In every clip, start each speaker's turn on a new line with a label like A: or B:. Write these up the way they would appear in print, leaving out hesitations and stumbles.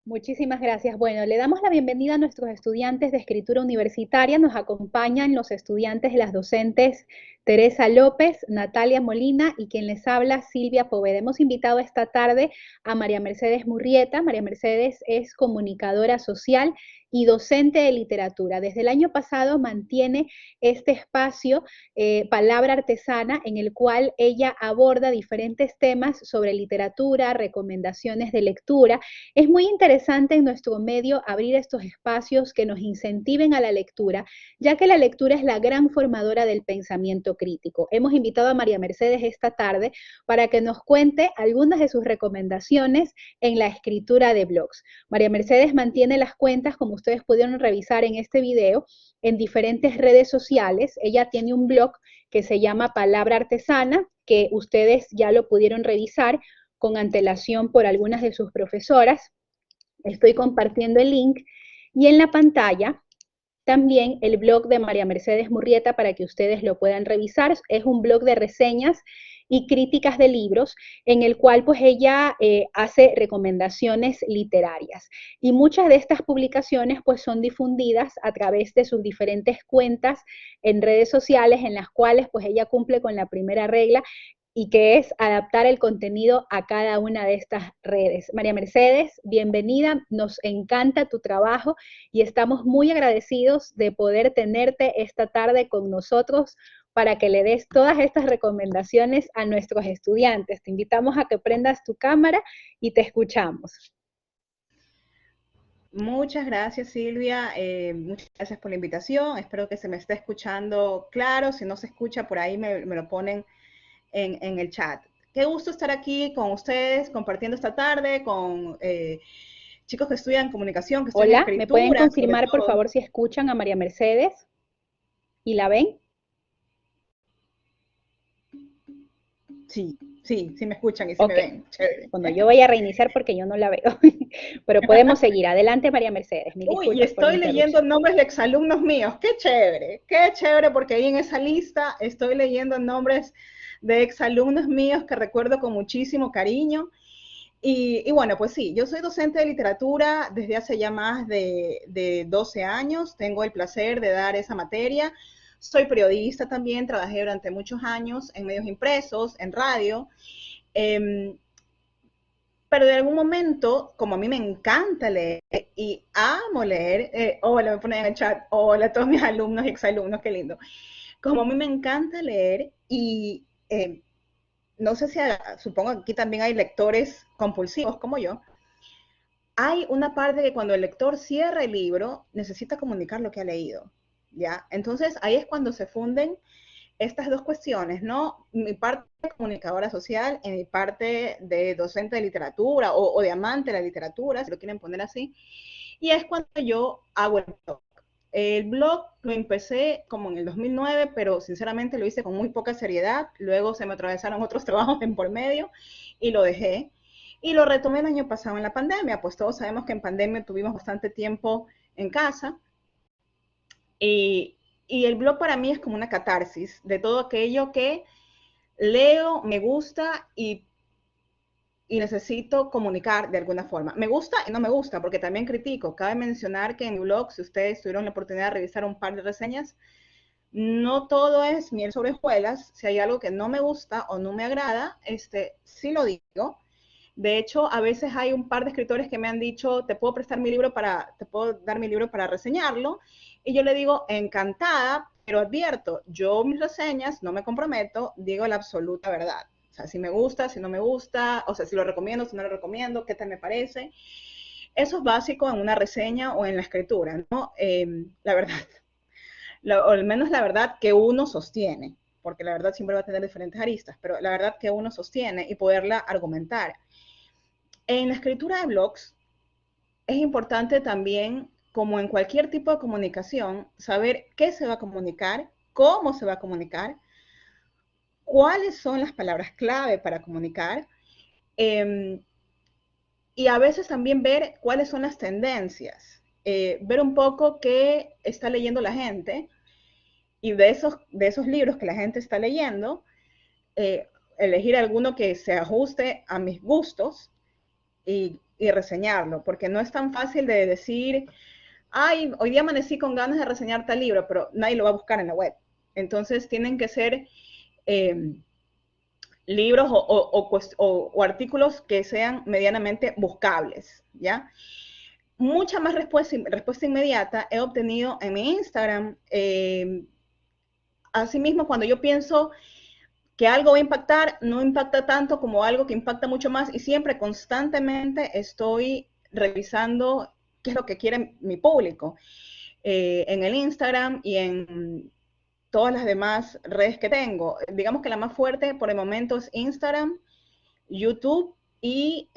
A: Muchísimas gracias. Bueno, le damos la bienvenida a nuestros estudiantes de escritura universitaria. Nos acompañan los estudiantes, las docentes Teresa López, Natalia Molina y quien les habla, Silvia Poveda. Hemos invitado esta tarde a María Mercedes Murrieta. María Mercedes es comunicadora social y docente de literatura. Desde el año pasado mantiene este espacio, Palabra Artesana, en el cual ella aborda diferentes temas sobre literatura, recomendaciones de lectura. Es muy interesante en nuestro medio abrir estos espacios que nos incentiven a la lectura, ya que la lectura es la gran formadora del pensamiento crítico. Hemos invitado a María Mercedes esta tarde para que nos cuente algunas de sus recomendaciones en la escritura de blogs. María Mercedes mantiene las cuentas, como ustedes pudieron revisar en este video, en diferentes redes sociales. Ella tiene un blog que se llama Palabra Artesana, que ustedes ya lo pudieron revisar con antelación por algunas de sus profesoras. Estoy compartiendo el link y en la pantalla también el blog de María Mercedes Murrieta para que ustedes lo puedan revisar. Es un blog de reseñas y críticas de libros en el cual pues ella hace recomendaciones literarias y muchas de estas publicaciones pues son difundidas a través de sus diferentes cuentas en redes sociales en las cuales pues ella cumple con la primera regla y que es adaptar el contenido a cada una de estas redes. María Mercedes, bienvenida, nos encanta tu trabajo y estamos muy agradecidos de poder tenerte esta tarde con nosotros para que le des todas estas recomendaciones a nuestros estudiantes. Te invitamos a que prendas tu cámara y te escuchamos.
B: Muchas gracias, Silvia. Muchas gracias por la invitación. Espero que se me esté escuchando claro. Si no se escucha, por ahí me lo ponen en el chat. Qué gusto estar aquí con ustedes, compartiendo esta tarde con chicos que estudian comunicación, que estudian
A: Hola, ¿me pueden
B: escritura, sobre
A: confirmar por
B: todo.
A: favor si escuchan a María Mercedes y la ven?
B: Sí, sí, sí me escuchan y sí me
A: Ok.
B: ven. Chévere.
A: Bueno, yo voy a reiniciar porque yo no la veo, pero podemos seguir. Adelante, María Mercedes. Mil
B: Uy, y
A: disculpas por la
B: estoy leyendo
A: interrupción.
B: nombres de exalumnos míos. Qué chévere, porque ahí en esa lista estoy leyendo nombres de exalumnos míos que recuerdo con muchísimo cariño. Y bueno, pues sí, yo soy docente de literatura desde hace ya más de 12 años. Tengo el placer de dar esa materia. Soy periodista también, trabajé durante muchos años en medios impresos, en radio. Eh, pero de algún momento, como a mí me encanta leer y amo leer, hola, me ponen en el chat, hola a todos mis alumnos y exalumnos, qué lindo. Como a mí me encanta leer y no sé si, supongo que aquí también hay lectores compulsivos como yo, hay una parte que cuando el lector cierra el libro necesita comunicar lo que ha leído, ¿ya? Entonces ahí es cuando se funden estas dos cuestiones, ¿no? Mi parte de comunicadora social y mi parte de docente de literatura o de amante de la literatura, si lo quieren poner así. Y es cuando yo hago el blog. El blog lo empecé como en el 2009, pero sinceramente lo hice con muy poca seriedad. Luego se me atravesaron otros trabajos en por medio y lo dejé. Y lo retomé el año pasado en la pandemia, pues todos sabemos que en pandemia tuvimos bastante tiempo en casa y el blog para mí es como una catarsis de todo aquello que leo, me gusta y necesito comunicar de alguna forma. Me gusta y no me gusta, porque también critico. Cabe mencionar que en mi blog, si ustedes tuvieron la oportunidad de revisar un par de reseñas, no todo es miel sobre hojuelas. Si hay algo que no me gusta o no me agrada, sí lo digo. De hecho, a veces hay un par de escritores que me han dicho, te puedo dar mi libro para reseñarlo. Y yo le digo, encantada, pero advierto, yo mis reseñas no me comprometo, digo la absoluta verdad. O sea, si me gusta, si no me gusta, o sea, si lo recomiendo, si no lo recomiendo, qué tal me parece. Eso es básico en una reseña o en la escritura, ¿no? La verdad, o al menos la verdad que uno sostiene, porque la verdad siempre va a tener diferentes aristas, pero la verdad que uno sostiene y poderla argumentar. En la escritura de blogs es importante también, como en cualquier tipo de comunicación, saber qué se va a comunicar, cómo se va a comunicar, cuáles son las palabras clave para comunicar eh, y a veces también ver cuáles son las tendencias, ver un poco qué está leyendo la gente y de esos libros que la gente está leyendo, elegir alguno que se ajuste a mis gustos y reseñarlo, porque no es tan fácil de decir, ay, hoy día amanecí con ganas de reseñar tal libro, pero nadie lo va a buscar en la web. Entonces tienen que ser libros o artículos que sean medianamente buscables, ¿ya? Mucha más respuesta inmediata he obtenido en mi Instagram. Asimismo, cuando yo pienso que algo va a impactar, no impacta tanto como algo que impacta mucho más y siempre constantemente estoy revisando qué es lo que quiere mi público en el Instagram y en todas las demás redes que tengo. Digamos que la más fuerte por el momento es Instagram, YouTube y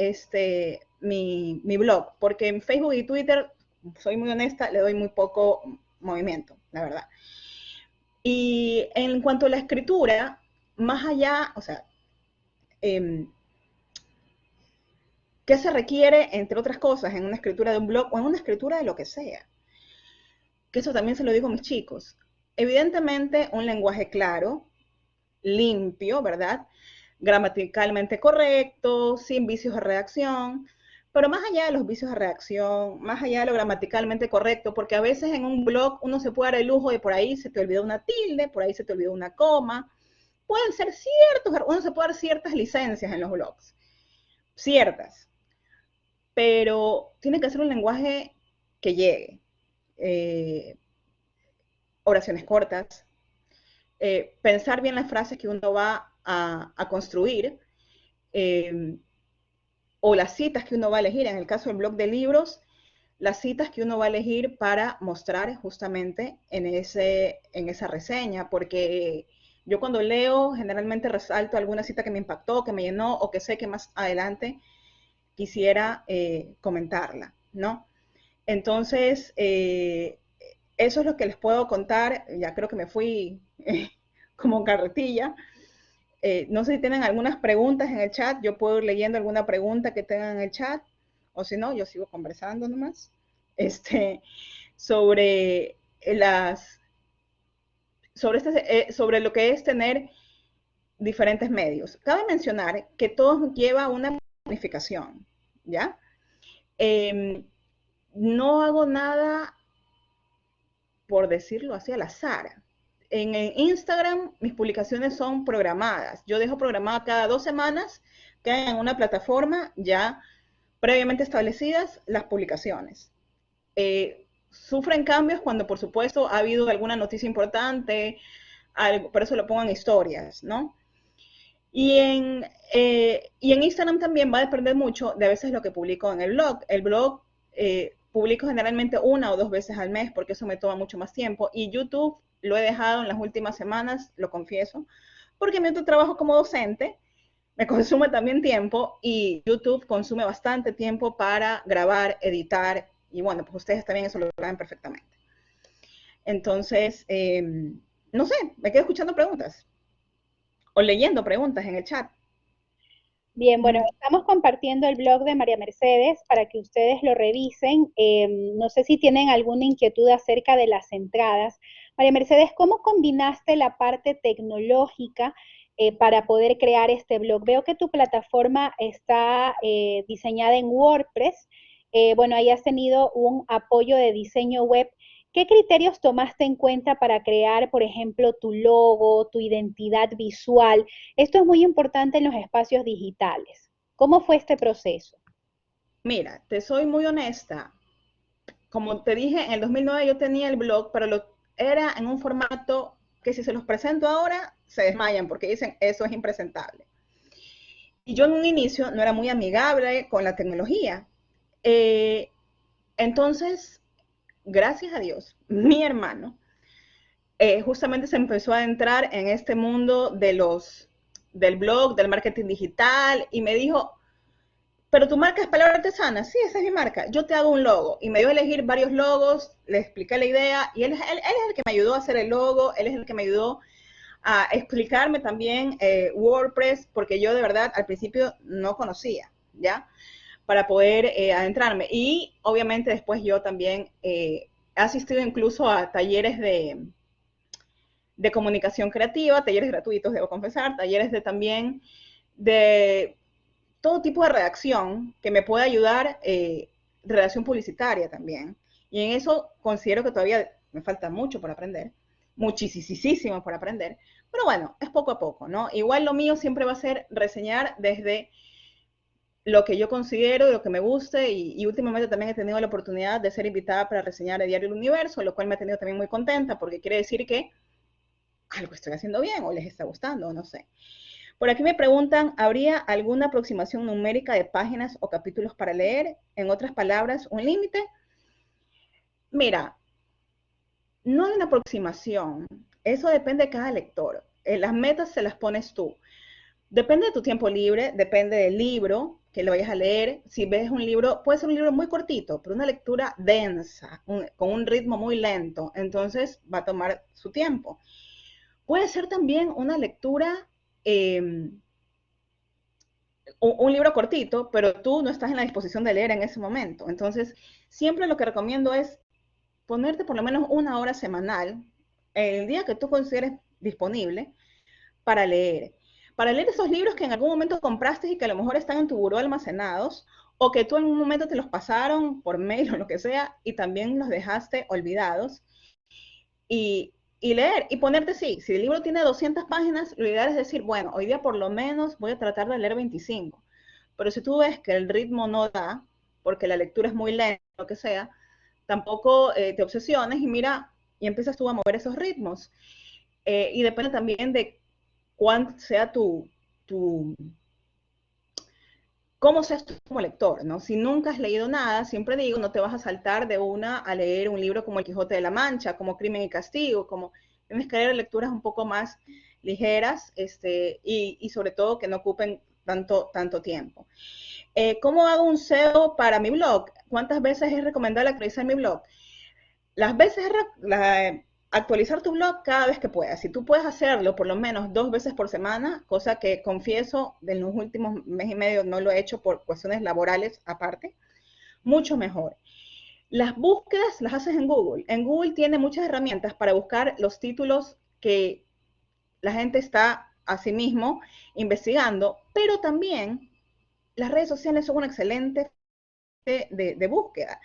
B: mi blog, porque en Facebook y Twitter, soy muy honesta, le doy muy poco movimiento, la verdad. Y en cuanto a la escritura, más allá, o sea, eh, ¿qué se requiere, entre otras cosas, en una escritura de un blog o en una escritura de lo que sea? Que eso también se lo digo a mis chicos. Evidentemente, un lenguaje claro, limpio, ¿verdad? Gramaticalmente correcto, sin vicios de redacción, pero más allá de los vicios de redacción, más allá de lo gramaticalmente correcto, porque a veces en un blog uno se puede dar el lujo de por ahí se te olvidó una tilde, por ahí se te olvidó una coma, pueden ser ciertos, uno se puede dar ciertas licencias en los blogs, ciertas, pero tiene que ser un lenguaje que llegue. Eh, Oraciones cortas, pensar bien las frases que uno va a construir, eh, o las citas que uno va a elegir. En el caso del blog de libros, las citas que uno va a elegir para mostrar justamente en esa reseña, porque yo cuando leo generalmente resalto alguna cita que me impactó, que me llenó o que sé que más adelante quisiera comentarla, ¿no? Entonces, eso es lo que les puedo contar. Ya creo que me fui como carretilla. No sé si tienen algunas preguntas en el chat. Yo puedo ir leyendo alguna pregunta que tengan en el chat. O si no, yo sigo conversando nomás. Sobre las, sobre lo que es tener diferentes medios. Cabe mencionar que todo lleva una planificación, ¿ya? No hago nada, por decirlo así, al azar. En Instagram mis publicaciones son programadas. Yo dejo programada cada 2 semanas que en una plataforma ya previamente establecidas las publicaciones. Sufren cambios cuando, por supuesto, ha habido alguna noticia importante, algo, por eso lo pongo en historias, ¿no? Y en Instagram también va a depender mucho de a veces lo que publico en el blog. El blog publico generalmente 1 o 2 veces al mes porque eso me toma mucho más tiempo. Y YouTube lo he dejado en las últimas semanas, lo confieso, porque mi otro trabajo como docente me consume también tiempo y YouTube consume bastante tiempo para grabar, editar y bueno, pues ustedes también eso lo saben perfectamente. Entonces, no sé, me quedo escuchando preguntas o leyendo preguntas en el chat.
A: Bien, bueno, estamos compartiendo el blog de María Mercedes para que ustedes lo revisen. No sé si tienen alguna inquietud acerca de las entradas. María Mercedes, ¿cómo combinaste la parte tecnológica para poder crear este blog? Veo que tu plataforma está diseñada en WordPress. Bueno, ahí has tenido un apoyo de diseño web. ¿Qué criterios tomaste en cuenta para crear, por ejemplo, tu logo, tu identidad visual? Esto es muy importante en los espacios digitales. ¿Cómo fue este proceso?
B: Mira, te soy muy honesta. Como te dije, en el 2009 yo tenía el blog, pero era en un formato que si se los presento ahora, se desmayan porque dicen, eso es impresentable. Y yo en un inicio no era muy amigable con la tecnología. Eh, entonces, gracias a Dios, mi hermano justamente se empezó a entrar en este mundo del blog, del marketing digital, y me dijo, pero tu marca es Palabra Artesana. Sí, esa es mi marca. Yo te hago un logo. Y me dio a elegir varios logos, le expliqué la idea, y él es el que me ayudó a hacer el logo, él es el que me ayudó a explicarme también WordPress, porque yo de verdad al principio no conocía, ¿ya? Para poder adentrarme. Y obviamente después yo también he asistido incluso a talleres de comunicación creativa, talleres gratuitos, debo confesar, talleres de también de todo tipo de redacción que me pueda ayudar, redacción publicitaria también. Y en eso considero que todavía me falta mucho por aprender, muchísimo por aprender, pero bueno, es poco a poco, ¿no? Igual lo mío siempre va a ser reseñar desde lo que yo considero y lo que me guste, y últimamente también he tenido la oportunidad de ser invitada para reseñar el Diario El Universo, lo cual me ha tenido también muy contenta, porque quiere decir que algo estoy haciendo bien, o les está gustando, no sé. Por aquí me preguntan, ¿habría alguna aproximación numérica de páginas o capítulos para leer? En otras palabras, ¿un límite? Mira, no hay una aproximación, eso depende de cada lector. Las metas se las pones tú. Depende de tu tiempo libre, depende del libro que lo vayas a leer. Si ves un libro, puede ser un libro muy cortito, pero una lectura densa, con un ritmo muy lento, entonces va a tomar su tiempo. Puede ser también una lectura, eh, un libro cortito, pero tú no estás en la disposición de leer en ese momento. Entonces, siempre lo que recomiendo es ponerte por lo menos una hora semanal, el día que tú consideres disponible, para leer. Para leer esos libros que en algún momento compraste y que a lo mejor están en tu buró almacenados, o que tú en un momento te los pasaron por mail o lo que sea, y también los dejaste olvidados, y leer, y ponerte, sí, si el libro tiene 200 páginas, lo ideal es decir, bueno, hoy día por lo menos voy a tratar de leer 25. Pero si tú ves que el ritmo no da, porque la lectura es muy lenta, lo que sea, tampoco te obsesiones y mira, y empiezas tú a mover esos ritmos. Y depende también de cuán sea tu, cómo seas tú como lector, ¿no? Si nunca has leído nada, siempre digo, no te vas a saltar de una a leer un libro como El Quijote de la Mancha, como Crimen y Castigo, como tienes que leer lecturas un poco más ligeras, y sobre todo que no ocupen tanto tiempo. ¿Cómo hago un SEO para mi blog? ¿Cuántas veces es recomendable actualizar mi blog? Las veces, actualizar tu blog cada vez que puedas. Si tú puedes hacerlo por lo menos 2 veces por semana, cosa que confieso, en los últimos mes y medio no lo he hecho por cuestiones laborales aparte, mucho mejor. Las búsquedas las haces en Google. En Google tiene muchas herramientas para buscar los títulos que la gente está a sí mismo investigando, pero también las redes sociales son una excelente de búsqueda.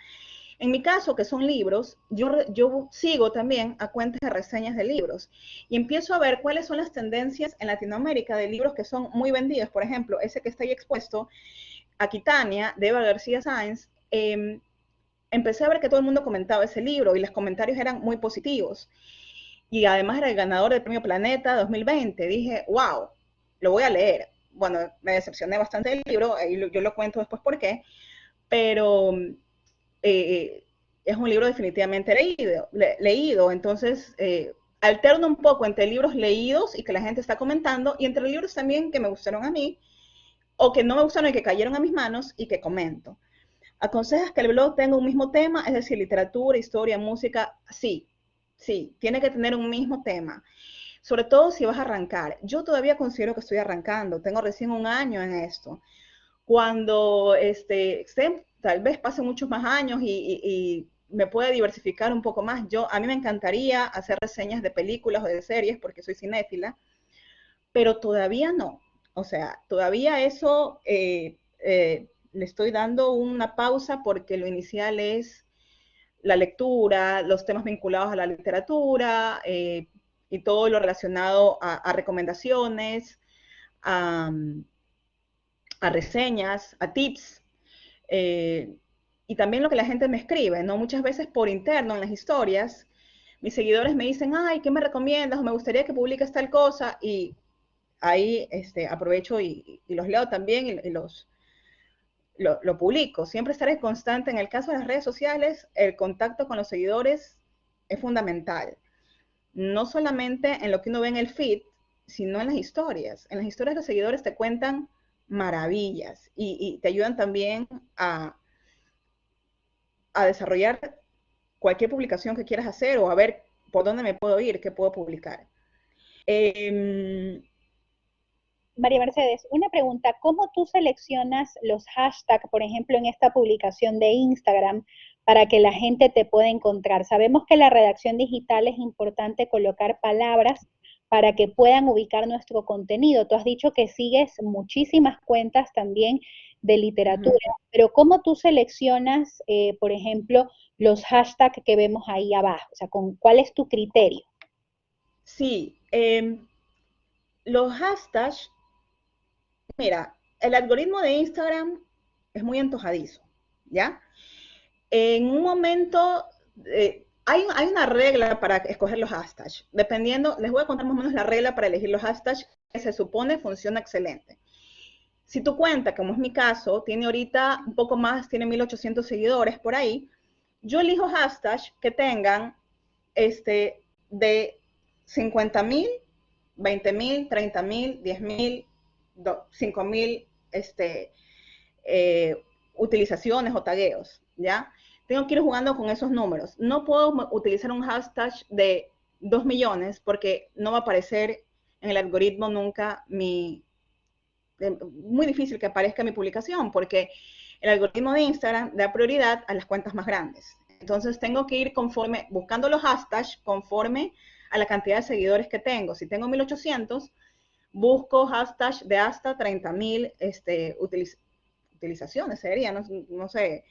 B: En mi caso, que son libros, yo sigo también a cuentas de reseñas de libros y empiezo a ver cuáles son las tendencias en Latinoamérica de libros que son muy vendidos. Por ejemplo, ese que está ahí expuesto, Aquitania, de Eva García Sáenz, empecé a ver que todo el mundo comentaba ese libro y los comentarios eran muy positivos. Y además era el ganador del Premio Planeta 2020. Dije, wow, lo voy a leer. Bueno, me decepcioné bastante del libro, yo lo cuento después por qué, pero es un libro definitivamente leído. Entonces, alterno un poco entre libros leídos y que la gente está comentando, y entre libros también que me gustaron a mí, o que no me gustaron y que cayeron a mis manos y que comento. ¿Aconsejas que el blog tenga un mismo tema? Es decir, literatura, historia, música. Sí, sí, tiene que tener un mismo tema. Sobre todo si vas a arrancar. Yo todavía considero que estoy arrancando, tengo recién un año en esto. Cuando tal vez pasen muchos más años y me pueda diversificar un poco más, a mí me encantaría hacer reseñas de películas o de series porque soy cinéfila, pero todavía no. O sea, todavía eso le estoy dando una pausa porque lo inicial es la lectura, los temas vinculados a la literatura, y todo lo relacionado a recomendaciones, a, a reseñas, a tips, eh, y también lo que la gente me escribe, ¿no? Muchas veces por interno en las historias, mis seguidores me dicen, ay, ¿qué me recomiendas? O me gustaría que publiques tal cosa, y ahí aprovecho y los leo también y lo publico. Siempre estaré constante. En el caso de las redes sociales, el contacto con los seguidores es fundamental. No solamente en lo que uno ve en el feed, sino en las historias. En las historias los seguidores te cuentan maravillas y te ayudan también a desarrollar cualquier publicación que quieras hacer o a ver por dónde me puedo ir, qué puedo publicar. Eh,
A: María Mercedes, una pregunta, ¿cómo tú seleccionas los hashtags, por ejemplo, en esta publicación de Instagram, para que la gente te pueda encontrar? Sabemos que en la redacción digital es importante colocar palabras para que puedan ubicar nuestro contenido. Tú has dicho que sigues muchísimas cuentas también de literatura, pero ¿cómo tú seleccionas, por ejemplo, los hashtags que vemos ahí abajo? O sea, ¿cuál es tu criterio?
B: Sí, los hashtags, mira, el algoritmo de Instagram es muy antojadizo, ¿ya? En un momento, hay una regla para escoger los hashtags. Dependiendo, les voy a contar más o menos la regla para elegir los hashtags que se supone funciona excelente. Si tu cuenta, como es mi caso, tiene ahorita un poco más, tiene 1800 seguidores por ahí, yo elijo hashtags que tengan de 50,000, 20,000, 30,000, 10,000, 5,000 utilizaciones o tagueos, ¿ya? Tengo que ir jugando con esos números. No puedo utilizar un hashtag de 2 millones porque no va a aparecer en el algoritmo nunca muy difícil que aparezca mi publicación porque el algoritmo de Instagram da prioridad a las cuentas más grandes. Entonces tengo que ir conforme, buscando los hashtags conforme a la cantidad de seguidores que tengo. Si tengo 1800, busco hashtags de hasta 30,000 utilizaciones, sería, no sé,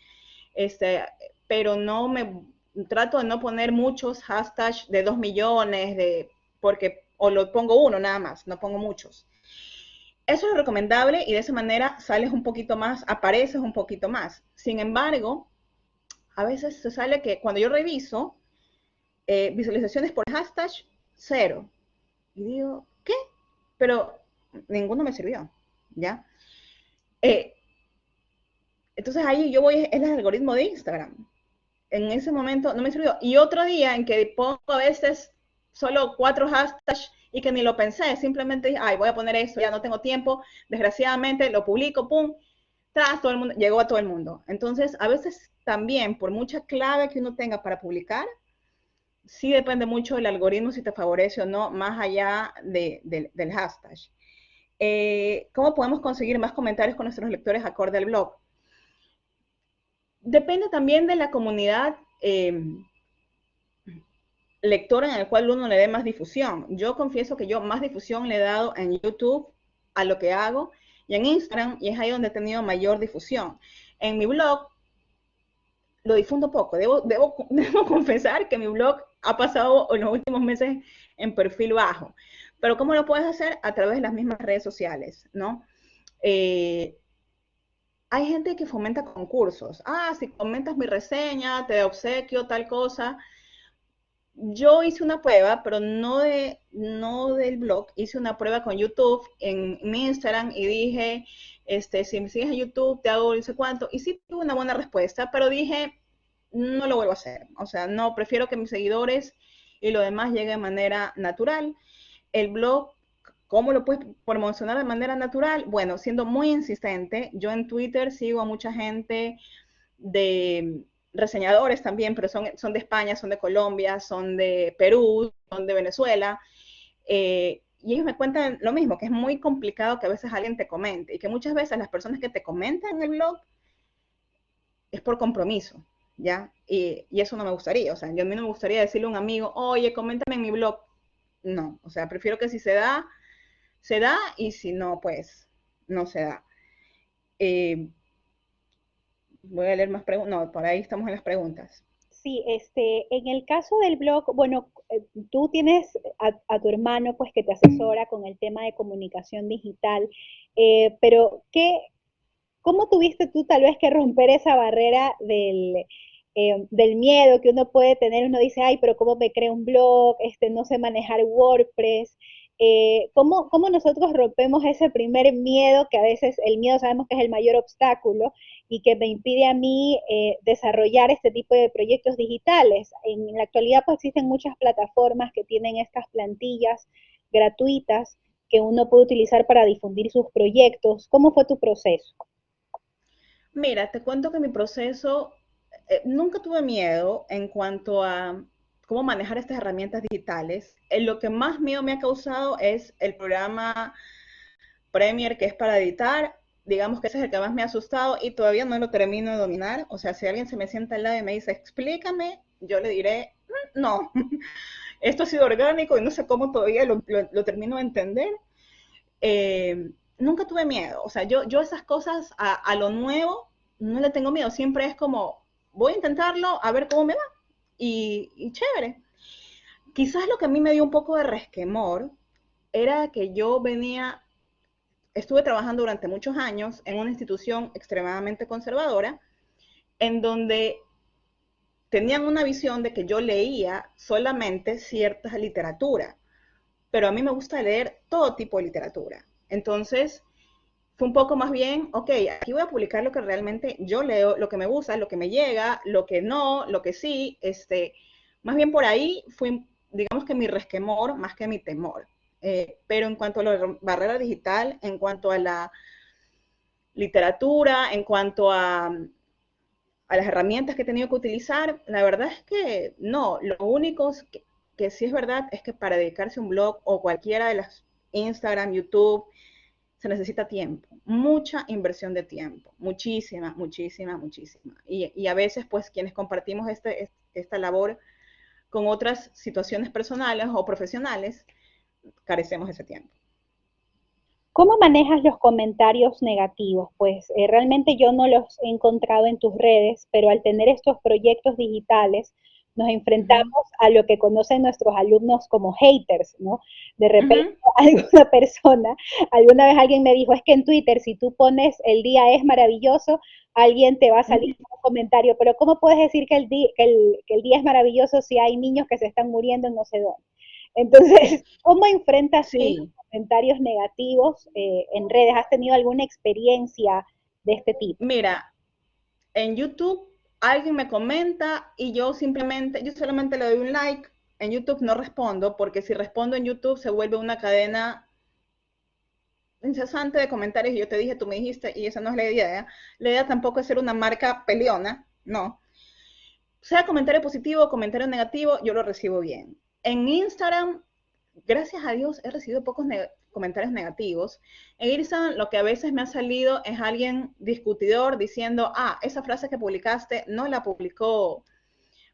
B: pero no me trato de no poner muchos hashtags de 2 millones, porque, o lo pongo uno nada más, no pongo muchos. Eso es recomendable y de esa manera sales un poquito más, apareces un poquito más. Sin embargo, a veces se sale que cuando yo reviso visualizaciones por hashtag, cero. Y digo, ¿qué? Pero ninguno me sirvió, ¿ya? Eh, entonces ahí yo voy, es el algoritmo de Instagram. En ese momento no me sirvió. Y otro día en que pongo a veces solo 4 hashtags y que ni lo pensé, simplemente dije, ay, voy a poner esto, ya no tengo tiempo, desgraciadamente lo publico, pum, tras todo el mundo, llegó a todo el mundo. Entonces, a veces también, por mucha clave que uno tenga para publicar, sí depende mucho del algoritmo si te favorece o no, más allá del hashtag. ¿Cómo podemos conseguir más comentarios con nuestros lectores acorde al blog? Depende también de la comunidad lectora en el cual uno le dé más difusión. Yo confieso que yo más difusión le he dado en YouTube a lo que hago y en Instagram, y es ahí donde he tenido mayor difusión. En mi blog lo difundo poco. Debo confesar que mi blog ha pasado en los últimos meses en perfil bajo. Pero ¿cómo lo puedes hacer? A través de las mismas redes sociales, ¿no? Hay gente que fomenta concursos. Ah, si comentas mi reseña, te obsequio tal cosa. Yo hice una prueba, pero no del blog, hice una prueba con YouTube en mi Instagram y dije, si me sigues en YouTube, te hago no sé cuánto, y sí tuve una buena respuesta, pero dije, no lo vuelvo a hacer. O sea, no, prefiero que mis seguidores y lo demás llegue de manera natural. El blog, ¿cómo lo puedes promocionar de manera natural? Bueno, siendo muy insistente, yo en Twitter sigo a mucha gente de reseñadores también, pero son de España, son de Colombia, son de Perú, son de Venezuela, y ellos me cuentan lo mismo, que es muy complicado que a veces alguien te comente, y que muchas veces las personas que te comentan en el blog es por compromiso, ¿ya? Y eso no me gustaría, o sea, yo a mí no me gustaría decirle a un amigo, oye, coméntame en mi blog. No, o sea, prefiero que si se da, y si no, pues no se da. Eh, Voy a leer más preguntas, no, por ahí estamos en las preguntas.
A: Sí, en el caso del blog, bueno, tú tienes a tu hermano pues que te asesora con el tema de comunicación digital, pero ¿cómo tuviste tú tal vez que romper esa barrera del miedo que uno puede tener? Uno dice, ay, pero ¿cómo me creo un blog? No sé manejar WordPress. ¿Cómo nosotros rompemos ese primer miedo, que a veces el miedo sabemos que es el mayor obstáculo y que me impide a mí desarrollar este tipo de proyectos digitales? En la actualidad pues existen muchas plataformas que tienen estas plantillas gratuitas que uno puede utilizar para difundir sus proyectos. ¿Cómo fue tu proceso?
B: Mira, te cuento que mi proceso, nunca tuve miedo en cuanto a cómo manejar estas herramientas digitales. Lo que más miedo me ha causado es el programa Premiere, que es para editar. Digamos que ese es el que más me ha asustado y todavía no lo termino de dominar. O sea, si alguien se me sienta al lado y me dice, explícame, yo le diré, no. esto ha sido orgánico y no sé cómo todavía lo termino de entender. Nunca tuve miedo, o sea, yo esas cosas a lo nuevo no le tengo miedo, siempre es como, voy a intentarlo, a ver cómo me va, y chévere. Quizás lo que a mí me dio un poco de resquemor era que yo estuve trabajando durante muchos años en una institución extremadamente conservadora, en donde tenían una visión de que yo leía solamente cierta literatura, pero a mí me gusta leer todo tipo de literatura. Entonces, fue un poco más bien, ok, aquí voy a publicar lo que realmente yo leo, lo que me gusta, lo que me llega, lo que no, lo que sí, más bien por ahí fue, digamos que mi resquemor más que mi temor. Pero en cuanto a la barrera digital, en cuanto a la literatura, en cuanto a las herramientas que he tenido que utilizar, la verdad es que no, lo único que sí es verdad es que para dedicarse a un blog o cualquiera de las Instagram, YouTube, se necesita tiempo, mucha inversión de tiempo, muchísima, muchísima, muchísima. Y a veces, pues, quienes compartimos esta labor con otras situaciones personales o profesionales, carecemos de ese tiempo.
A: ¿Cómo manejas los comentarios negativos? Pues realmente yo no los he encontrado en tus redes, pero al tener estos proyectos digitales nos
B: Uh -huh.
A: enfrentamos a lo que conocen nuestros alumnos como haters, ¿no? De
B: Uh
A: repente
B: -huh.
A: alguna persona, alguna vez alguien me dijo, es que en Twitter si tú pones el día es maravilloso, alguien te va a
B: Uh
A: salir
B: -huh.
A: con un comentario, pero ¿cómo puedes decir que el día es maravilloso si hay niños que se están muriendo en no sé dónde? Entonces, ¿cómo enfrentas tú
B: Sí,
A: comentarios negativos en redes? ¿Has tenido alguna experiencia de este tipo?
B: mira, en YouTube alguien me comenta y yo solamente le doy un like. En YouTube no respondo porque si respondo en YouTube se vuelve una cadena incesante de comentarios y yo te dije, tú me dijiste y esa no es la idea. La idea tampoco es ser una marca peleona, no. Sea comentario positivo o comentario negativo, yo lo recibo bien. En Instagram, gracias a Dios, he recibido pocos comentarios negativos. En Instagram lo que a veces me ha salido es alguien discutidor diciendo, esa frase que publicaste no la publicó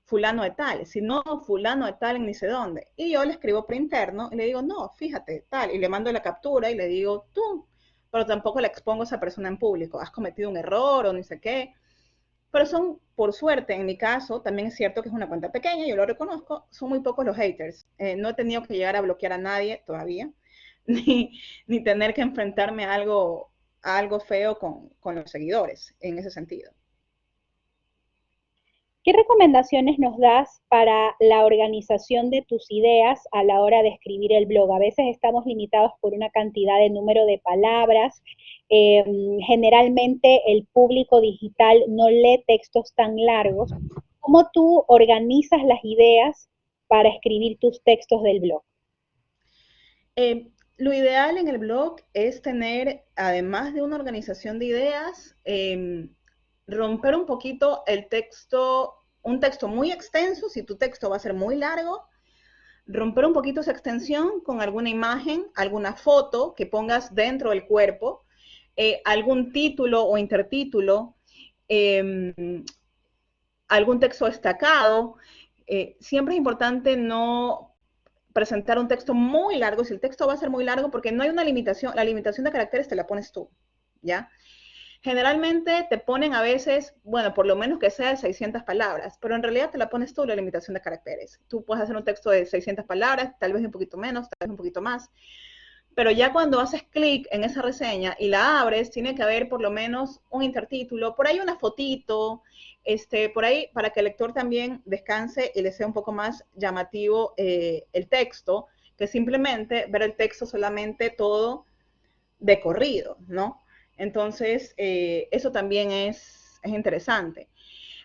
B: fulano de tal, sino fulano de tal en ni sé dónde. Y yo le escribo por interno y le digo, no, fíjate, tal, y le mando la captura y le digo, tú, pero tampoco le expongo a esa persona en público, has cometido un error o ni sé qué. Pero son, por suerte, en mi caso, también es cierto que es una cuenta pequeña, yo lo reconozco, son muy pocos los haters. No he tenido que llegar a bloquear a nadie todavía, ni tener que enfrentarme a algo feo con los seguidores en ese sentido.
A: ¿Qué recomendaciones nos das para la organización de tus ideas a la hora de escribir el blog? A veces estamos limitados por una cantidad de número de palabras. Eh, Generalmente el público digital no lee textos tan largos. ¿Cómo tú organizas las ideas para escribir tus textos del blog?
B: Lo ideal en el blog es tener, además de una organización de ideas, romper un poquito el texto, un texto muy extenso, si tu texto va a ser muy largo, romper un poquito esa extensión con alguna imagen, alguna foto que pongas dentro del cuerpo, algún título o intertítulo, eh, algún texto destacado. Siempre es importante no presentar un texto muy largo, si el texto va a ser muy largo, porque no hay una limitación, la limitación de caracteres te la pones tú, ¿ya? Generalmente te ponen a veces, bueno, por lo menos que sea de 600 palabras, pero en realidad te la pones tú la limitación de caracteres. Tú puedes hacer un texto de 600 palabras, tal vez un poquito menos, tal vez un poquito más, pero ya cuando haces clic en esa reseña y la abres, tiene que haber por lo menos un intertítulo, por ahí una fotito, por ahí para que el lector también descanse y le sea un poco más llamativo el texto, que simplemente ver el texto solamente todo de corrido, ¿no? Entonces, eso también es interesante.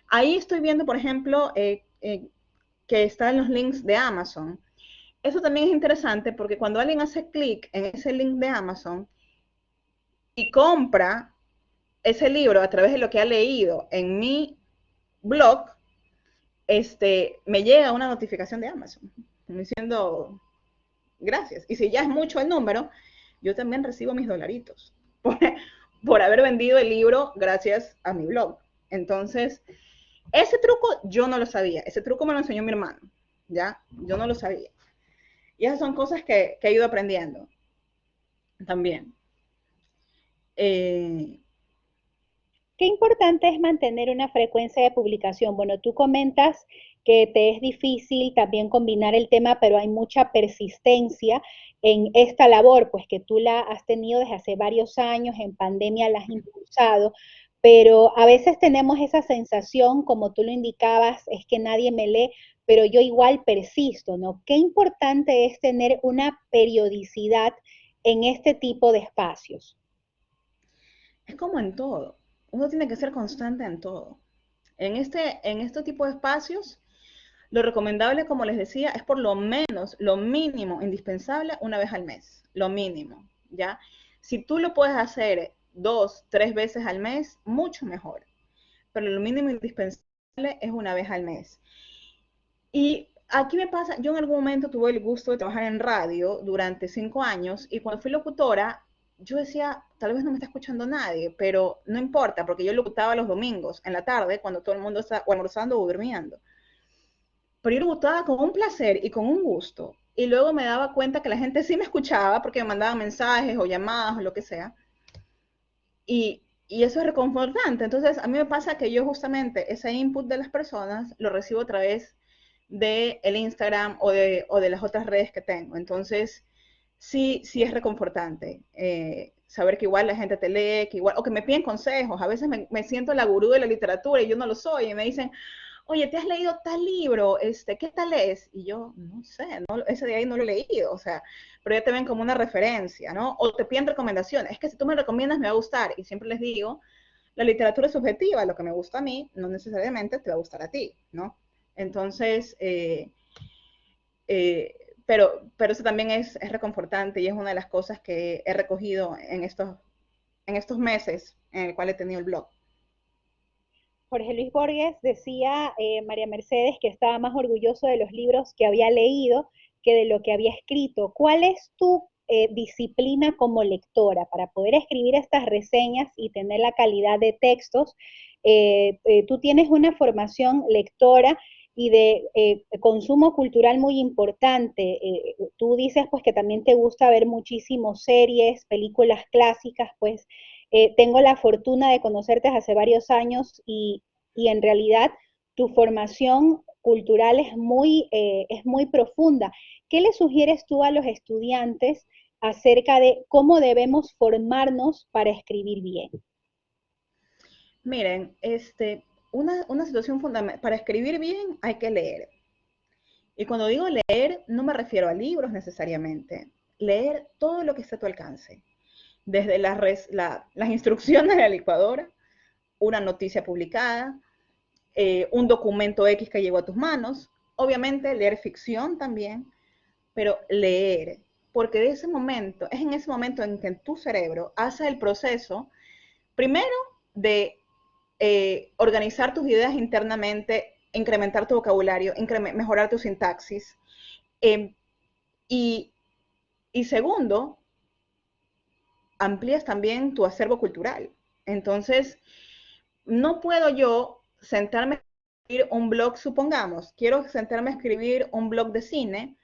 B: Ahí estoy viendo, por ejemplo, que están los links de Amazon. Eso también es interesante porque cuando alguien hace clic en ese link de Amazon y compra ese libro a través de lo que ha leído en mi blog, me llega una notificación de Amazon diciendo gracias. Y si ya es mucho el número, yo también recibo mis dolaritos por, por haber vendido el libro gracias a mi blog. Entonces, ese truco yo no lo sabía. Ese truco me lo enseñó mi hermano. ¿ya? Yo no lo sabía. Y esas son cosas que he ido aprendiendo también. Eh,
A: Qué importante es mantener una frecuencia de publicación. Bueno, tú comentas que te es difícil también combinar el tema, pero hay mucha persistencia en esta labor, pues que tú la has tenido desde hace varios años, en pandemia la has impulsado, pero a veces tenemos esa sensación, como tú lo indicabas, es que nadie me lee, pero yo igual persisto, ¿no? Qué importante es tener una periodicidad en este tipo de espacios.
B: es como en todo. Uno tiene que ser constante en todo. En este tipo de espacios, lo recomendable, como les decía, es por lo menos, lo mínimo, indispensable, una vez al mes. Lo mínimo, ¿ya? Si tú lo puedes hacer 2, 3 veces al mes, mucho mejor. Pero lo mínimo indispensable es una vez al mes. Y aquí me pasa, yo en algún momento tuve el gusto de trabajar en radio durante 5 años y cuando fui locutora, yo decía, tal vez no me está escuchando nadie, pero no importa, porque yo locutaba los domingos en la tarde cuando todo el mundo está o almorzando o durmiendo. Pero yo lo locutaba con un placer y con un gusto. Y luego me daba cuenta que la gente sí me escuchaba porque me mandaban mensajes o llamadas o lo que sea. Y eso es reconfortante. Entonces, a mí me pasa que yo justamente ese input de las personas lo recibo a través de el Instagram o de las otras redes que tengo. Entonces, sí, sí es reconfortante. Saber que igual la gente te lee, que igual, o que me piden consejos. A veces me siento la gurú de la literatura y yo no lo soy. Y me dicen, oye, ¿te has leído tal libro? ¿Qué tal es? Y yo, no sé, no, ese de ahí no lo he leído, o sea, pero ya te ven como una referencia, ¿no? O te piden recomendaciones. Es que si tú me recomiendas me va a gustar. Y siempre les digo, la literatura es subjetiva, lo que me gusta a mí no necesariamente te va a gustar a ti, ¿no? Entonces, pero eso también es reconfortante y es una de las cosas que he recogido en estos meses en el cual he tenido el blog.
A: Jorge Luis Borges decía, María Mercedes, que estaba más orgulloso de los libros que había leído que de lo que había escrito. ¿Cuál es tu disciplina como lectora para poder escribir estas reseñas y tener la calidad de textos? Tú tienes una formación lectora y de consumo cultural muy importante. Tú dices pues que también te gusta ver muchísimos series, películas clásicas, pues tengo la fortuna de conocerte hace varios años y en realidad tu formación cultural es muy profunda. ¿Qué le sugieres tú a los estudiantes acerca de cómo debemos formarnos para escribir bien?
B: Miren, una situación fundamental, para escribir bien hay que leer. Y cuando digo leer, no me refiero a libros necesariamente. Leer todo lo que esté a tu alcance. Desde las instrucciones de la licuadora, una noticia publicada, un documento X que llegó a tus manos. Obviamente leer ficción también, pero leer. Porque de ese momento, es en ese momento en que tu cerebro hace el proceso, primero, de organizar tus ideas internamente, incrementar tu vocabulario, mejorar tu sintaxis. Eh, y, y segundo, amplías también tu acervo cultural. Entonces, no puedo yo sentarme a escribir un blog, supongamos, quiero sentarme a escribir un blog de cine,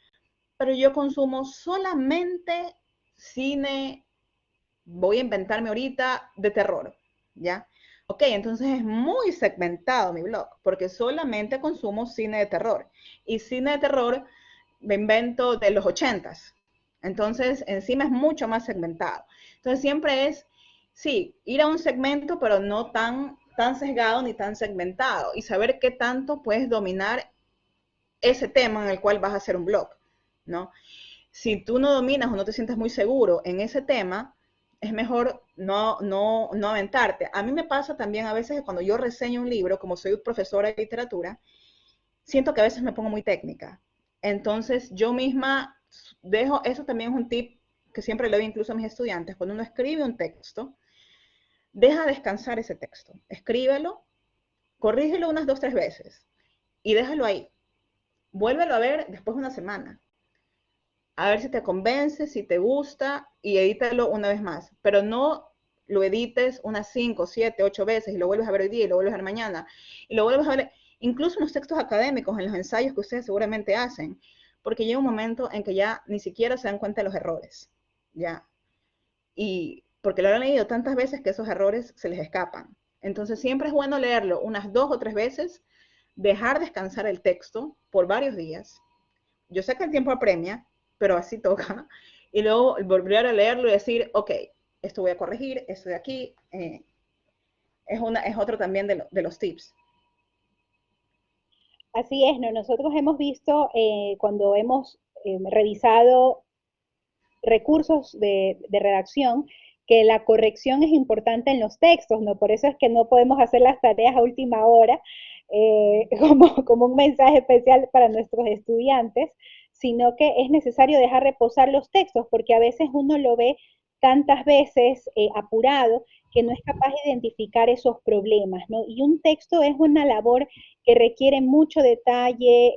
B: pero yo consumo solamente cine, voy a inventarme ahorita, de terror, ¿ya? Ok, entonces es muy segmentado mi blog, porque solamente consumo cine de terror. Y cine de terror me invento de los 80s. Entonces, encima es mucho más segmentado. Entonces, siempre es, sí, ir a un segmento, pero no tan sesgado ni tan segmentado. Y saber qué tanto puedes dominar ese tema en el cual vas a hacer un blog, ¿no? Si tú no dominas o no te sientes muy seguro en ese tema, es mejor no aventarte. A mí me pasa también a veces que cuando yo reseño un libro, como soy profesora de literatura, siento que a veces me pongo muy técnica. Entonces yo misma dejo, eso también es un tip que siempre le doy incluso a mis estudiantes, cuando uno escribe un texto, deja descansar ese texto, escríbelo, corrígelo unas 2, 3 veces y déjalo ahí. Vuélvelo a ver después de una semana, a ver si te convence, si te gusta y edítalo una vez más, pero no lo edites unas 5, 7, 8 veces y lo vuelves a ver hoy día y lo vuelves a ver mañana y lo vuelves a ver incluso en los textos académicos, en los ensayos que ustedes seguramente hacen, porque llega un momento en que ya ni siquiera se dan cuenta de los errores, ya, y porque lo han leído tantas veces que esos errores se les escapan. Entonces siempre es bueno leerlo unas 2 o 3 veces, dejar descansar el texto por varios días. Yo sé que el tiempo apremia, pero así toca. Y luego volver a leerlo y decir, ok, esto voy a corregir, esto de aquí. Es otro también de los tips.
A: Así es, ¿no? Nosotros hemos visto cuando hemos revisado recursos de redacción que la corrección es importante en los textos, ¿no? Por eso es que no podemos hacer las tareas a última hora como un mensaje especial para nuestros estudiantes, sino que es necesario dejar reposar los textos porque a veces uno lo ve tantas veces apurado que no es capaz de identificar esos problemas, ¿no? Y un texto es una labor que requiere mucho detalle,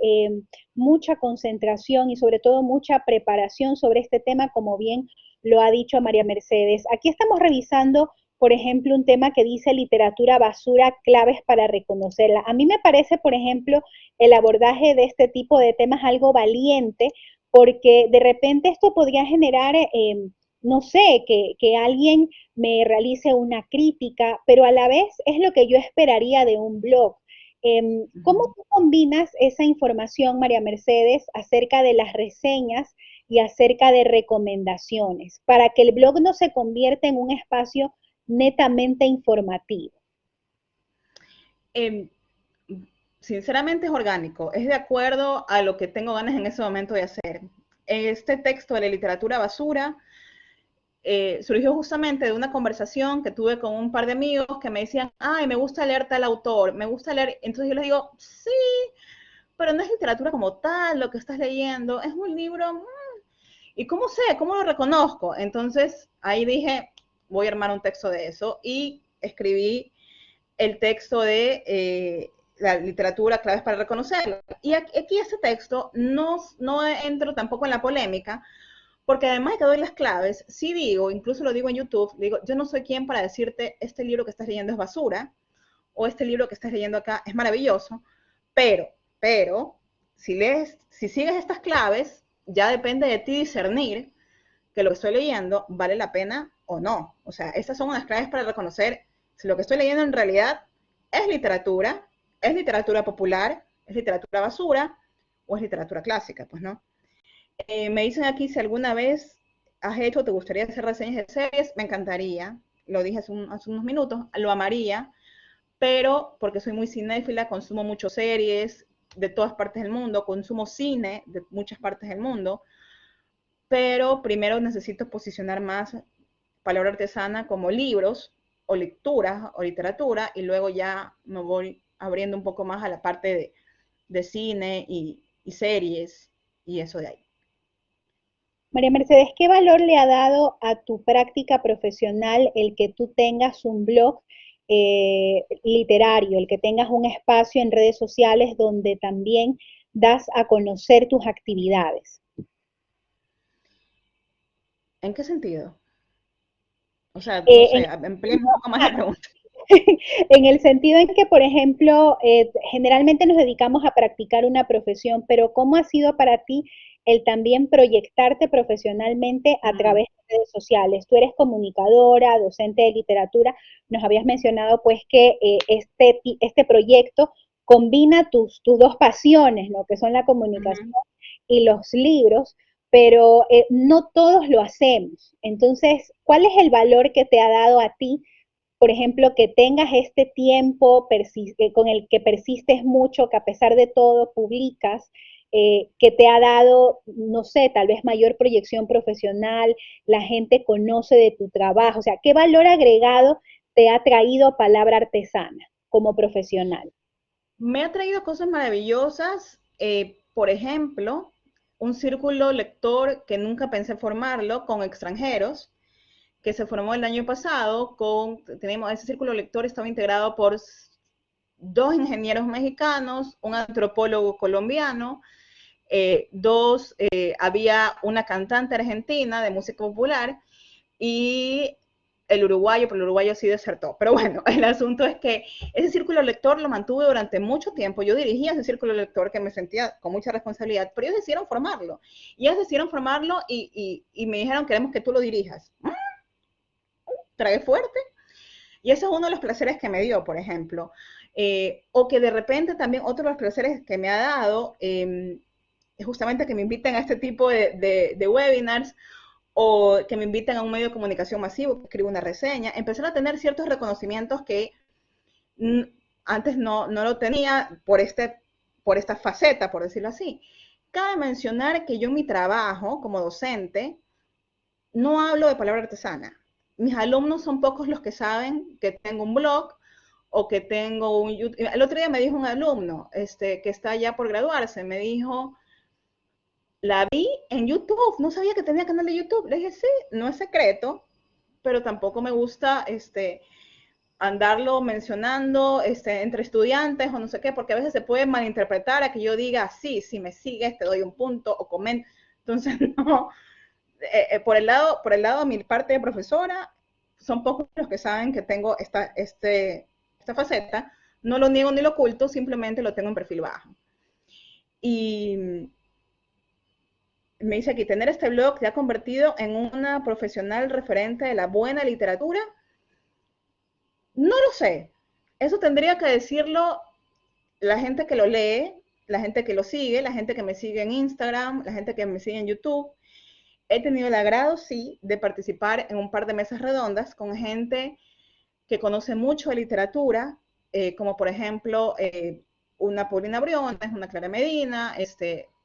A: mucha concentración y sobre todo mucha preparación sobre este tema, como bien lo ha dicho María Mercedes. Aquí estamos revisando, por ejemplo, un tema que dice literatura basura, claves para reconocerla. A mí me parece, por ejemplo, el abordaje de este tipo de temas algo valiente, porque de repente esto podría generar, no sé, que alguien me realice una crítica, pero a la vez es lo que yo esperaría de un blog. ¿Cómo tú combinas esa información, María Mercedes, acerca de las reseñas y acerca de recomendaciones para que el blog no se convierta en un espacio netamente informativo?
B: Eh, Sinceramente es orgánico, es de acuerdo a lo que tengo ganas en ese momento de hacer. Este texto de la literatura basura surgió justamente de una conversación que tuve con un par de amigos que me decían, ay, me gusta leer tal autor, me gusta leer, entonces yo les digo, sí, pero no es literatura como tal lo que estás leyendo, es un libro, ¿y cómo sé? ¿Cómo lo reconozco? Entonces ahí dije, voy a armar un texto de eso y escribí el texto de la literatura, claves para reconocerlo. Y aquí este texto no entro tampoco en la polémica, porque además de que doy las claves, sí digo, incluso lo digo en YouTube, digo, yo no soy quien para decirte, este libro que estás leyendo es basura, o este libro que estás leyendo acá es maravilloso, pero, si sigues estas claves, ya depende de ti discernir que lo que estoy leyendo vale la pena o no. O sea, estas son unas claves para reconocer si lo que estoy leyendo en realidad es literatura popular, es literatura basura o es literatura clásica, pues no. Me dicen aquí si alguna vez has hecho, te gustaría hacer reseñas de series, me encantaría, lo dije hace unos minutos, lo amaría, pero porque soy muy cinéfila, consumo muchas series de todas partes del mundo, consumo cine de muchas partes del mundo, pero primero necesito posicionar más palabra artesana como libros o lecturas o literatura y luego ya me voy abriendo un poco más a la parte de cine y series y eso de ahí.
A: María Mercedes, ¿qué valor le ha dado a tu práctica profesional el que tú tengas un blog literario, el que tengas un espacio en redes sociales donde también das a conocer tus actividades?
B: ¿En qué sentido? O sea, no
A: Eh,
B: sé,
A: en,
B: amplíame un poco más la pregunta.
A: en el sentido en que, por ejemplo, generalmente nos dedicamos a practicar una profesión, pero ¿cómo ha sido para ti el también proyectarte profesionalmente a través de redes sociales? Tú eres comunicadora, docente de literatura, nos habías mencionado pues que este proyecto combina tus dos pasiones, ¿no? Que son la comunicación y los libros, pero no todos lo hacemos. Entonces, ¿cuál es el valor que te ha dado a ti, por ejemplo, que tengas este tiempo con el que persistes mucho, que a pesar de todo publicas, que te ha dado, no sé, tal vez mayor proyección profesional, la gente conoce de tu trabajo, o sea, ¿qué valor agregado te ha traído Palabra Artesana como profesional?
B: Me ha traído cosas maravillosas, por ejemplo, un círculo lector que nunca pensé formarlo con extranjeros, que se formó el año pasado, tenemos ese círculo lector estaba integrado por 2 ingenieros mexicanos, un antropólogo colombiano, había una cantante argentina de música popular y el uruguayo, pero el uruguayo sí desertó. Pero bueno, el asunto es que ese círculo lector lo mantuve durante mucho tiempo. Yo dirigía ese círculo lector que me sentía con mucha responsabilidad, pero ellos decidieron formarlo. Y ellos decidieron formarlo y me dijeron, queremos que tú lo dirijas. Tragué fuerte. Y ese es uno de los placeres que me dio, por ejemplo. O que de repente también otro de los placeres que me ha dado es justamente que me inviten a este tipo de webinars o que me inviten a un medio de comunicación masivo, que escribo una reseña, empezar a tener ciertos reconocimientos que antes no lo tenía por esta faceta, por decirlo así. Cabe mencionar que yo en mi trabajo como docente no hablo de palabra artesana. Mis alumnos son pocos los que saben que tengo un blog o que tengo un YouTube. El otro día me dijo un alumno que está ya por graduarse, me dijo, la vi en YouTube, no sabía que tenía canal de YouTube. Le dije, sí, no es secreto, pero tampoco me gusta andarlo mencionando entre estudiantes o no sé qué, porque a veces se puede malinterpretar a que yo diga, sí, si me sigues te doy un punto o comento. Entonces, no, por el lado de mi parte de profesora, son pocos los que saben que tengo esta faceta. No lo niego ni lo oculto, simplemente lo tengo en perfil bajo. Y me dice aquí, tener este blog te ha convertido en una profesional referente de la buena literatura. No lo sé. Eso tendría que decirlo la gente que lo lee, la gente que lo sigue, la gente que me sigue en Instagram, la gente que me sigue en YouTube. He tenido el agrado, sí, de participar en un par de mesas redondas con gente que conoce mucho de literatura, como por ejemplo una Paulina Briones, una Clara Medina,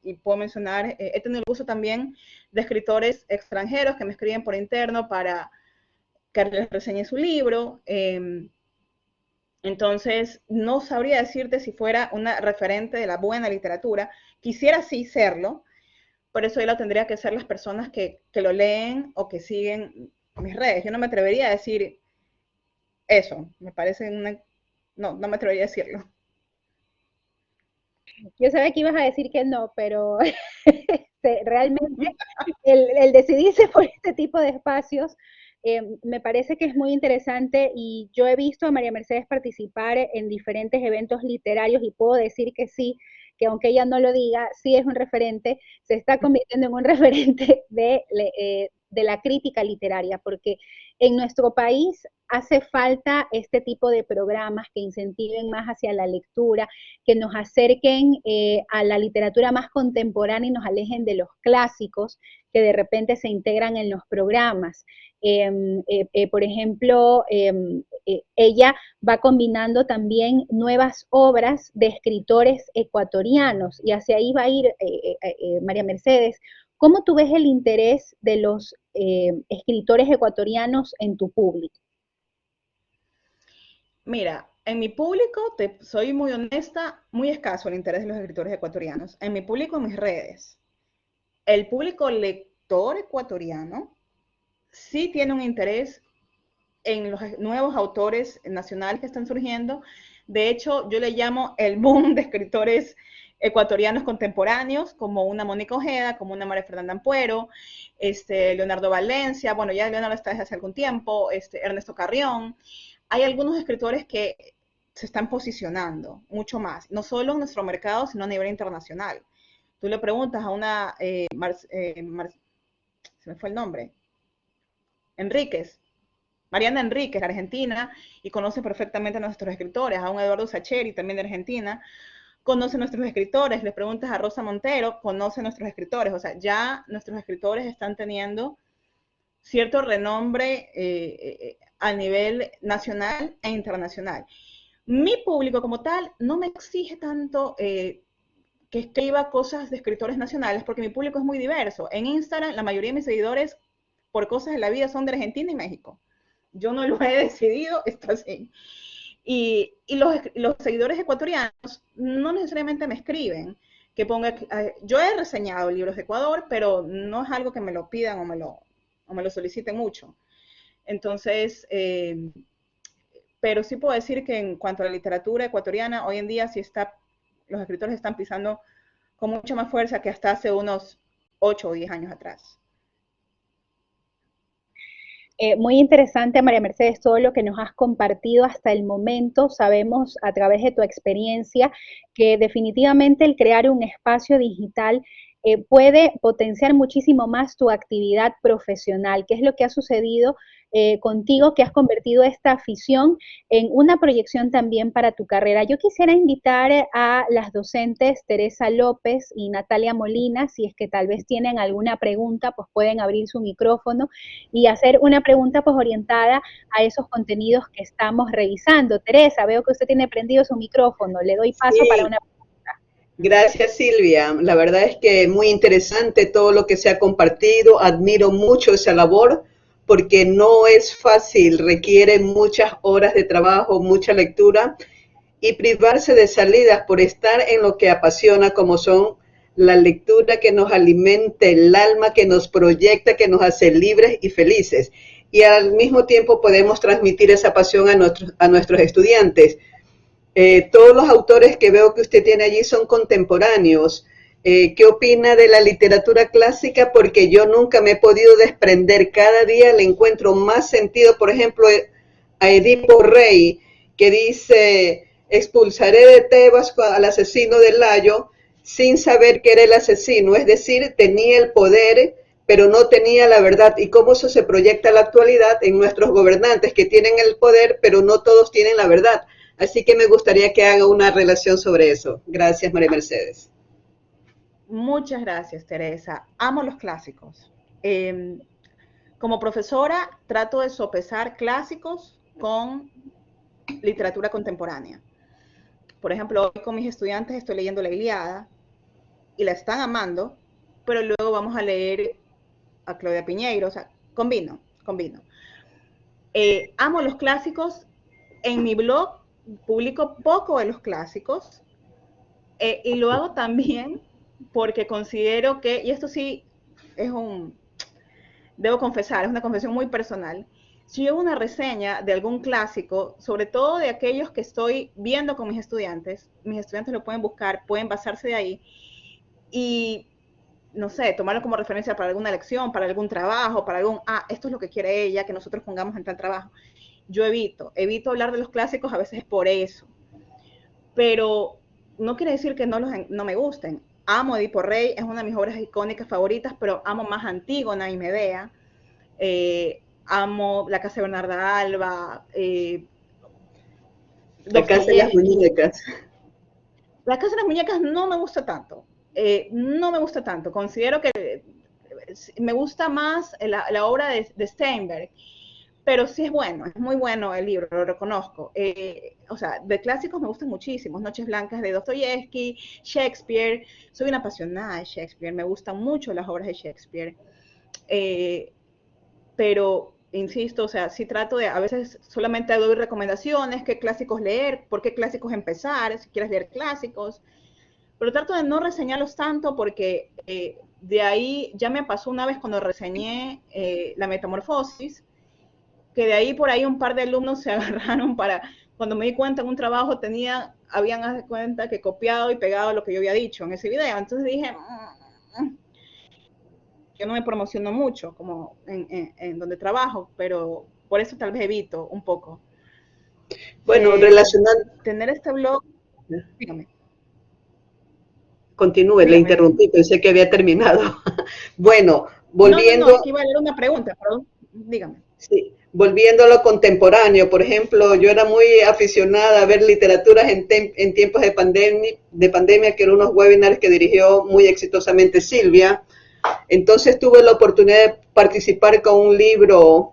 B: y puedo mencionar, he tenido el gusto también de escritores extranjeros que me escriben por interno para que les reseñe su libro. Entonces, no sabría decirte si fuera una referente de la buena literatura. Quisiera sí serlo, por eso yo lo tendría que ser las personas que lo leen o que siguen mis redes. Yo no me atrevería a decir eso, me parece una... No me atrevería a decirlo.
A: Yo sabía que ibas a decir que no, pero realmente el decidirse por este tipo de espacios me parece que es muy interesante y yo he visto a María Mercedes participar en diferentes eventos literarios y puedo decir que sí, que aunque ella no lo diga, sí es un referente, se está convirtiendo en un referente de la crítica literaria, porque en nuestro país hace falta este tipo de programas que incentiven más hacia la lectura, que nos acerquen a la literatura más contemporánea y nos alejen de los clásicos que de repente se integran en los programas. Por ejemplo, ella va combinando también nuevas obras de escritores ecuatorianos y hacia ahí va a ir María Mercedes. ¿Cómo tú ves el interés de los escritores ecuatorianos en tu público?
B: Mira, en mi público, soy muy honesta, muy escaso el interés de los escritores ecuatorianos. En mi público, en mis redes, el público lector ecuatoriano sí tiene un interés en los nuevos autores nacionales que están surgiendo. De hecho, yo le llamo el boom de escritores ecuatorianos contemporáneos, como una Mónica Ojeda, como una María Fernanda Ampuero, Leonardo Valencia, bueno, ya Leonardo está desde hace algún tiempo, Ernesto Carrión. Hay algunos escritores que se están posicionando mucho más, no solo en nuestro mercado, sino a nivel internacional. Tú le preguntas a una, se me fue el nombre, Enríquez, Mariana Enríquez, argentina, y conoce perfectamente a nuestros escritores, a un Eduardo Sacheri, también de Argentina, conoce a nuestros escritores, les preguntas a Rosa Montero, conoce a nuestros escritores, o sea, ya nuestros escritores están teniendo cierto renombre a nivel nacional e internacional. Mi público como tal no me exige tanto que escriba cosas de escritores nacionales porque mi público es muy diverso. En Instagram la mayoría de mis seguidores por cosas de la vida son de Argentina y México. Yo no lo he decidido, está así. Y los seguidores ecuatorianos no necesariamente me escriben que ponga, yo he reseñado libros de Ecuador, pero no es algo que me lo pidan o me lo soliciten mucho. Entonces, pero sí puedo decir que en cuanto a la literatura ecuatoriana, hoy en día sí los escritores están pisando con mucha más fuerza que hasta hace unos 8 o 10 años atrás.
A: Muy interesante, María Mercedes, todo lo que nos has compartido hasta el momento. Sabemos a través de tu experiencia que definitivamente el crear un espacio digital puede potenciar muchísimo más tu actividad profesional, que es lo que ha sucedido contigo, que has convertido esta afición en una proyección también para tu carrera. Yo quisiera invitar a las docentes Teresa López y Natalia Molina, si es que tal vez tienen alguna pregunta, pues pueden abrir su micrófono y hacer una pregunta pues orientada a esos contenidos que estamos revisando. Teresa, veo que usted tiene prendido su micrófono, le doy paso para
C: Sí,
A: una pregunta.
C: gracias Silvia. La verdad es que es muy interesante todo lo que se ha compartido. Admiro mucho esa labor porque no es fácil, requiere muchas horas de trabajo, mucha lectura y privarse de salidas por estar en lo que apasiona, como son la lectura que nos alimenta el alma, que nos proyecta, que nos hace libres y felices. Y al mismo tiempo podemos transmitir esa pasión a nuestros estudiantes. Todos los autores que veo que usted tiene allí son contemporáneos. ¿Qué opina de la literatura clásica? Porque yo nunca me he podido desprender. Cada día le encuentro más sentido. Por ejemplo, a Edipo Rey, que dice, expulsaré de Tebas al asesino de Layo sin saber que era el asesino. Es decir, tenía el poder, pero no tenía la verdad. Y cómo eso se proyecta en la actualidad en nuestros gobernantes, que tienen el poder, pero no todos tienen la verdad. Así que me gustaría que haga una relación sobre eso. Gracias, María Mercedes.
B: Muchas gracias, Teresa. Amo los clásicos. Como profesora, trato de sopesar clásicos con literatura contemporánea. Por ejemplo, hoy con mis estudiantes estoy leyendo la Ilíada y la están amando, pero luego vamos a leer a Claudia Piñeiro, o sea, combino. Amo los clásicos. En mi blog publico poco de los clásicos y lo hago también porque considero que, y esto sí es debo confesar, es una confesión muy personal, si yo hago una reseña de algún clásico, sobre todo de aquellos que estoy viendo con mis estudiantes lo pueden buscar, pueden basarse de ahí y, no sé, tomarlo como referencia para alguna lección, para algún trabajo, para esto es lo que quiere ella, que nosotros pongamos en tal trabajo. Yo evito hablar de los clásicos a veces por eso, pero no quiere decir que no me gusten. Amo Edipo Rey, es una de mis obras icónicas favoritas, pero amo más Antígona y Medea, amo La Casa de Bernarda Alba,
C: La Casa de las Muñecas.
B: La Casa de las Muñecas no me gusta tanto, considero que me gusta más la obra de Steinberg, pero sí es bueno, es muy bueno el libro, lo reconozco. O sea, de clásicos me gustan muchísimos, Noches Blancas de Dostoyevsky, Shakespeare, soy una apasionada de Shakespeare, me gustan mucho las obras de Shakespeare, pero insisto, o sea, sí trato de, a veces solamente doy recomendaciones, qué clásicos leer, por qué clásicos empezar, si quieres leer clásicos, pero trato de no reseñarlos tanto porque de ahí ya me pasó una vez cuando reseñé La Metamorfosis, que de ahí por ahí un par de alumnos se agarraron para, cuando me di cuenta en un trabajo habían dado cuenta que copiado y pegado lo que yo había dicho en ese video. Entonces dije, yo no me promociono mucho como en donde trabajo, pero por eso tal vez evito un poco.
C: Bueno, relacionando...
B: Tener este blog, dígame.
C: Continúe, le interrumpí, pensé que había terminado. Bueno, volviendo...
B: No, es que iba a leer una pregunta, perdón, dígame.
C: Sí, volviendo a lo contemporáneo, por ejemplo, yo era muy aficionada a ver literaturas en tiempos de pandemia, que eran unos webinars que dirigió muy exitosamente Silvia. Entonces tuve la oportunidad de participar con un libro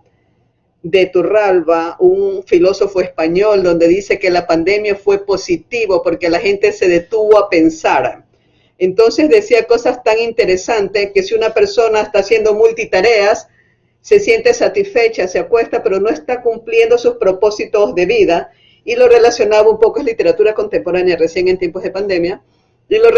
C: de Turralba, un filósofo español, donde dice que la pandemia fue positivo porque la gente se detuvo a pensar. Entonces decía cosas tan interesantes que si una persona está haciendo multitareas, se siente satisfecha, se acuesta, pero no está cumpliendo sus propósitos de vida, y lo relacionaba un poco, es literatura contemporánea recién en tiempos de pandemia, y lo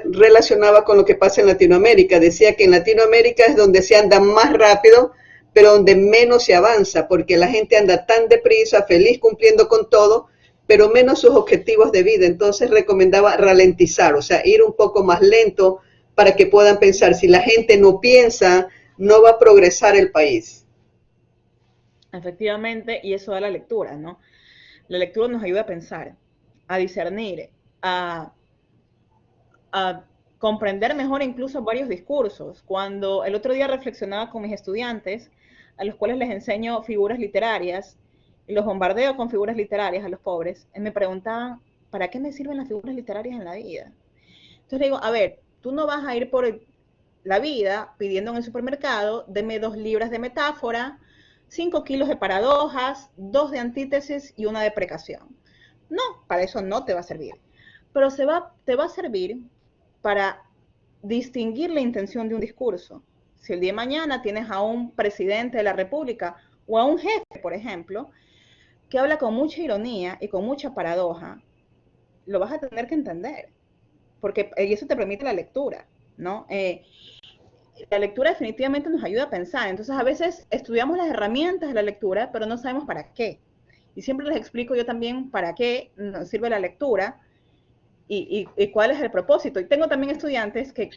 C: relacionaba con lo que pasa en Latinoamérica. Decía que en Latinoamérica es donde se anda más rápido, pero donde menos se avanza, porque la gente anda tan deprisa, feliz cumpliendo con todo, pero menos sus objetivos de vida. Entonces recomendaba ralentizar, o sea, ir un poco más lento para que puedan pensar. Si la gente no piensa, no va a progresar el país.
B: Efectivamente, y eso da la lectura, ¿no? La lectura nos ayuda a pensar, a discernir, a, a comprender mejor incluso varios discursos. Cuando el otro día reflexionaba con mis estudiantes, a los cuales les enseño figuras literarias, y los bombardeo con figuras literarias a los pobres, me preguntaban, ¿para qué me sirven las figuras literarias en la vida? Entonces le digo, a ver, tú no vas a ir por la vida pidiendo en el supermercado, deme 2 libras de metáfora, 5 kilos de paradojas, 2 de antítesis y una de precación. No, para eso no te va a servir. Pero te va a servir para distinguir la intención de un discurso. Si el día de mañana tienes a un presidente de la República o a un jefe, por ejemplo, que habla con mucha ironía y con mucha paradoja, lo vas a tener que entender, porque y eso te permite la lectura, ¿no? La lectura definitivamente nos ayuda a pensar. Entonces, a veces estudiamos las herramientas de la lectura, pero no sabemos para qué. Y siempre les explico yo también para qué nos sirve la lectura y cuál es el propósito. Y tengo también estudiantes que,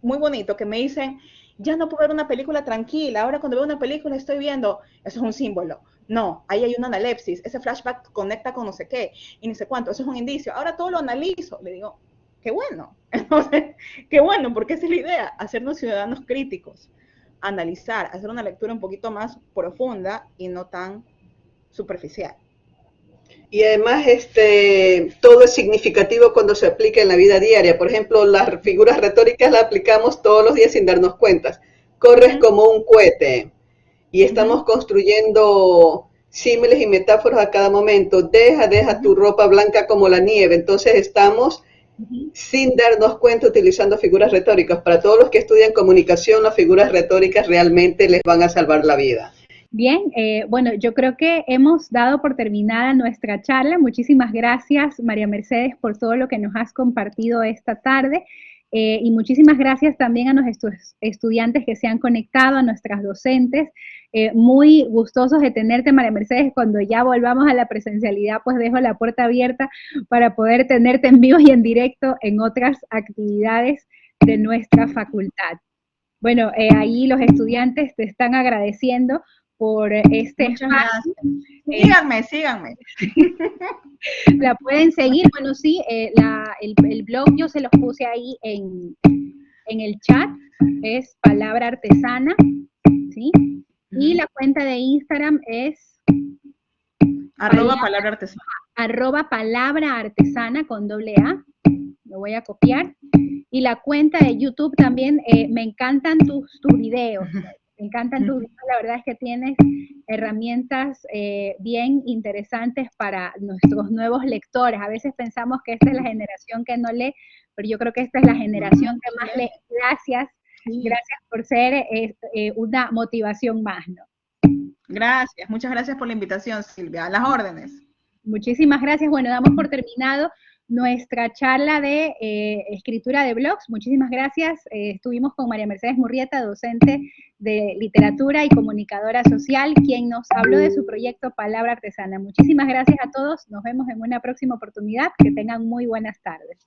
B: muy bonito, que me dicen, ya no puedo ver una película tranquila, ahora cuando veo una película estoy viendo, eso es un símbolo. No, ahí hay una analepsis, ese flashback conecta con no sé qué, y ni sé cuánto, eso es un indicio. Ahora todo lo analizo, le digo, qué bueno. Entonces, qué bueno, porque esa es la idea, hacernos ciudadanos críticos, analizar, hacer una lectura un poquito más profunda y no tan superficial.
C: Y además, todo es significativo cuando se aplica en la vida diaria. Por ejemplo, las figuras retóricas las aplicamos todos los días sin darnos cuenta. Corres como un cohete y estamos construyendo símiles y metáforas a cada momento. Deja tu ropa blanca como la nieve. Entonces estamos sin darnos cuenta utilizando figuras retóricas. Para todos los que estudian comunicación, las figuras retóricas realmente les van a salvar la vida.
A: Bien, bueno, yo creo que hemos dado por terminada nuestra charla. Muchísimas gracias, María Mercedes, por todo lo que nos has compartido esta tarde. Y muchísimas gracias también a nuestros estudiantes que se han conectado, a nuestras docentes. Muy gustosos de tenerte, María Mercedes. Cuando ya volvamos a la presencialidad, pues dejo la puerta abierta para poder tenerte en vivo y en directo en otras actividades de nuestra facultad. Bueno, ahí los estudiantes te están agradeciendo por este
B: Muchas
A: espacio.
B: Gracias. Síganme.
A: La pueden seguir, bueno, sí, el blog yo se los puse ahí en el chat, es Palabra Artesana, ¿sí? Y la cuenta de Instagram es
B: @palabra artesana.
A: @palabra artesana con doble A, lo voy a copiar. Y la cuenta de YouTube también, me encantan tus videos. Me encantan tus videos, la verdad es que tienes herramientas bien interesantes para nuestros nuevos lectores. A veces pensamos que esta es la generación que no lee, pero yo creo que esta es la generación que más lee. Gracias por ser una motivación más, ¿no?
B: Gracias, muchas gracias por la invitación, Silvia. A las órdenes.
A: Muchísimas gracias. Bueno, damos por terminado nuestra charla de escritura de blogs. Muchísimas gracias. Estuvimos con María Mercedes Murrieta, docente de literatura y comunicadora social, quien nos habló de su proyecto Palabra Artesana. Muchísimas gracias a todos. Nos vemos en una próxima oportunidad. Que tengan muy buenas tardes.